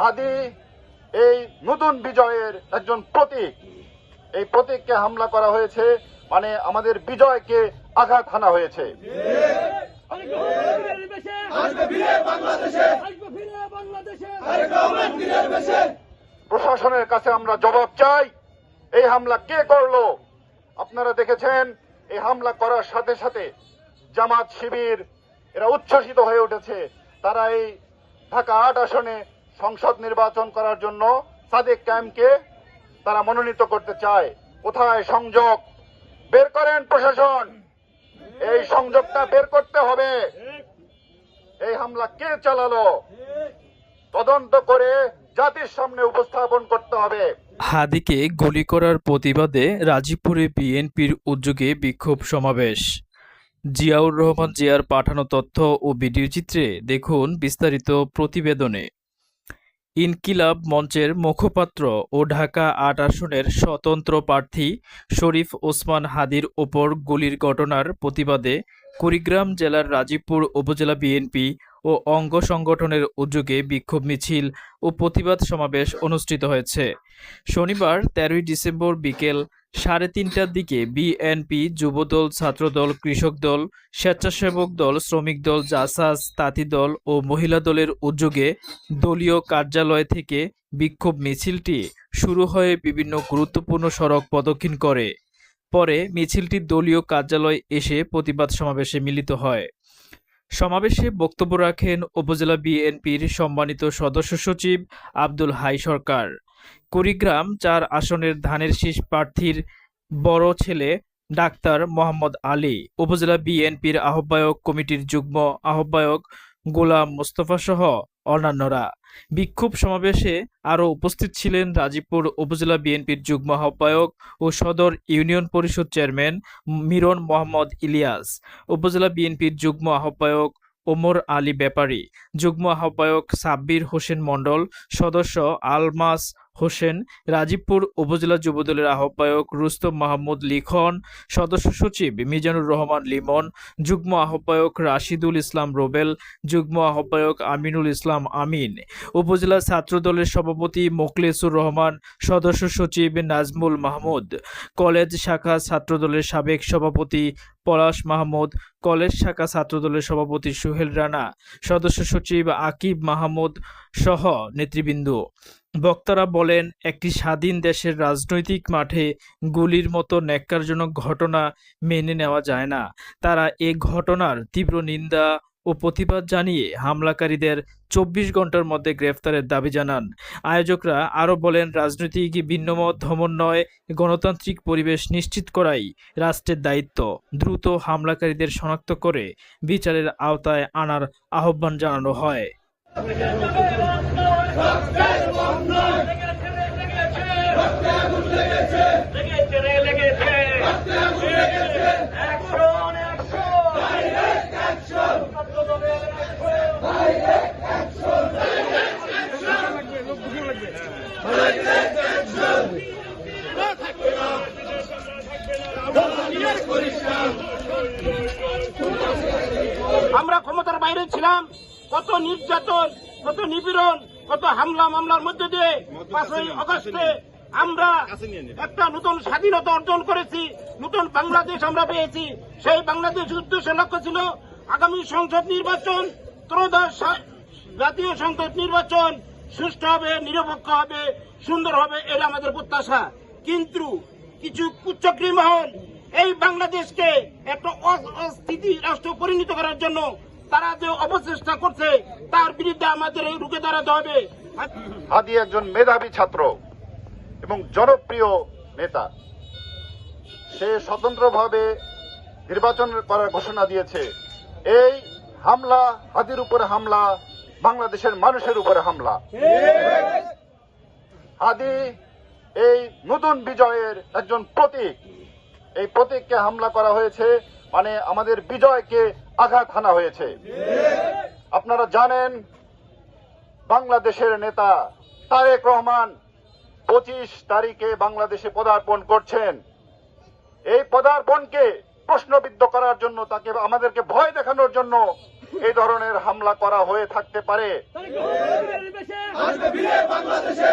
হাদি এই নতুন বিজয়ের একজন প্রতীক। এই প্রতীককে হামলা করা হয়েছে, মানে আমাদের বিজয়কে আঘাত হানা হয়েছে। প্রশাসনের কাছে আমরা জবাব চাই, এই হামলা কে করলো? আপনারা দেখেছেন এই হামলা করার সাথে সাথে জামাত শিবির এরা উচ্ছ্বসিত হয়ে উঠেছে। তারা এই ঢাকা ৮ আসনে সংসদ নির্বাচন করার জন্য সাদেক কায়েমকে তারা মনোনীত করতে চায়। কোথায় সংযোগ? বের করেন প্রশাসন, এই সংযোগটা বের করতে হবে। এই হামলা কে চালালো তদন্ত করে জাতির সামনে উপস্থাপন করতে হবে। হাদিকে গুলি করার প্রতিবাদে রাজীবপুরে বিএনপির উদ্যোগে বিক্ষোভ সমাবেশ। জিয়াউর রহমান জিয়ার পাঠানো তথ্য ও ভিডিও চিত্রে দেখুন বিস্তারিত প্রতিবেদনে। ইনকিলাব মঞ্চের মুখপাত্র ও ঢাকা ৮ আসনের স্বতন্ত্র প্রার্থী শরীফ ওসমান হাদির ওপর গুলির ঘটনার প্রতিবাদে কুড়িগ্রাম জেলার রাজীবপুর উপজেলা বিএনপি ও অঙ্গ সংগঠনের উদ্যোগে বিক্ষোভ মিছিল ও প্রতিবাদ সমাবেশ অনুষ্ঠিত হয়েছে। শনিবার ১৩ ডিসেম্বর বিকেল ৩:৩০টার দিকে বিএনপি, যুবদল, ছাত্রদল, কৃষক দল, স্বেচ্ছাসেবক দল, শ্রমিক দল, জাসাস, তাঁতি দল ও মহিলা দলের উদ্যোগে দলীয় কার্যালয় থেকে বিক্ষোভ মিছিলটি শুরু হয়ে বিভিন্ন গুরুত্বপূর্ণ সড়ক প্রদক্ষিণ করে। পরে মিছিলটি দলীয় কার্যালয় এসে প্রতিবাদ সমাবেশে মিলিত হয়। সমাবেশে বক্তব্য রাখেন উপজেলা বিএনপির সম্মানিত সদস্য সচিব আব্দুল হাই সরকার। কুড়িগ্রাম ৪ আসনের ধানের শীষ প্রার্থীর বড় ছেলে ডাক্তার মোহাম্মদ আলী, উপজেলা বিএনপির আহ্বায়ক কমিটির যুগ্ম আহ্বায়ক গোলাম মোস্তফা সহ অন্যান্যরা। বিক্ষোভ সমাবেশে আরও উপস্থিত ছিলেন রাজীবপুর উপজেলা বিএনপির যুগ্ম আহ্বায়ক ও সদর ইউনিয়ন পরিষদ চেয়ারম্যান মিরন মোহাম্মদ ইলিয়াস, উপজেলা বিএনপির যুগ্ম আহ্বায়ক ওমর আলী ব্যাপারী, যুগ্ম আহ্বায়ক সাব্বির হোসেন মণ্ডল, সদস্য আলমাস হোসেন, রাজীবপুর উপজেলা যুবদলের আহ্বায়ক রুস্তম মাহমুদ লিখন, সদস্য সচিব মিজানুর রহমান লিমন, যুগ্ম আহ্বায়ক রাশিদুল ইসলাম রোবেল, যুগ্ম আহ্বায়ক আমিনুল ইসলাম আমিন, উপজেলা ছাত্রদলের সভাপতি মোখলেসুর রহমান, সদস্য সচিব নাজমুল মাহমুদ, কলেজ শাখা ছাত্রদলের সাবেক সভাপতি পলাশ মাহমুদ, কলেজ শাখা ছাত্রদলের সভাপতি সুহেল রানা, সদস্য সচিব আকিব মাহমুদ সহ নেতৃবৃন্দ। বক্তারা বলেন, একটি স্বাধীন দেশের রাজনৈতিক মাঠে গুলির মতো ন্যাক্কারজনক ঘটনা মেনে নেওয়া যায় না। তারা এ ঘটনার তীব্র নিন্দা ও প্রতিবাদ জানিয়ে হামলাকারীদের ২৪ ঘন্টার মধ্যে গ্রেফতারের দাবি জানান। আয়োজকরা আরও বলেন, রাজনৈতিক ভিন্নমত দমন নয়, গণতান্ত্রিক পরিবেশ নিশ্চিত করাই রাষ্ট্রের দায়িত্ব। দ্রুত হামলাকারীদের শনাক্ত করে বিচারের আওতায় আনার আহ্বান জানানো হয়। আমরা ক্ষমতার বাইরে ছিলাম, কত নির্যাতন, কত নিপীড়ন, কত হামলা মামলার মধ্যে দিয়ে ৫ই আগস্টে আমরা একটা নতুন স্বাধীনতা অর্জন করেছি, নতুন বাংলাদেশ আমরা পেয়েছি। সেই বাংলাদেশের উদ্দেশ্য লক্ষ্য ছিল আগামী সংসদ নির্বাচন, ত্রয়োদশ জাতীয় সংসদ নির্বাচন সুষ্ঠু হবে, নিরপেক্ষ হবে, সুন্দর হবে, এটা আমাদের প্রত্যাশা। কিন্তু কিছু কুচক্রী মহল এই বাংলাদেশকে একটা অস্থিতি রাষ্ট্র পরিণত করার জন্য তারা যে অপচেষ্টা করছে তার বিরুদ্ধে আমাদের রুখে দাঁড়াতে হবে। হাদি একজন মেধাবী ছাত্র এবং জনপ্রিয় নেতা। সে স্বতন্ত্রভাবে নির্বাচন করার ঘোষণা দিয়েছে। এই হামলা হাদির উপরে হামলা, বাংলাদেশের মানুষের উপরে হামলা। হাদি এই নতুন বিজয়ের একজন প্রতীক। এই প্রতীককে হামলা করা হয়েছে, মানে আমাদের বিজয়কে আঘাত হানা হয়েছে। আপনারা জানেন বাংলাদেশের নেতা তারেক রহমান ২৫ তারিখে বাংলাদেশে পদার্পণ করছেন। এই পদার্পণকে প্রশ্নবিদ্ধ করার জন্য, তাকে আমাদেরকে ভয় দেখানোর জন্য এই ধরনের হামলা করা হয়ে থাকতে পারে। আসবে ফিরে বাংলাদেশে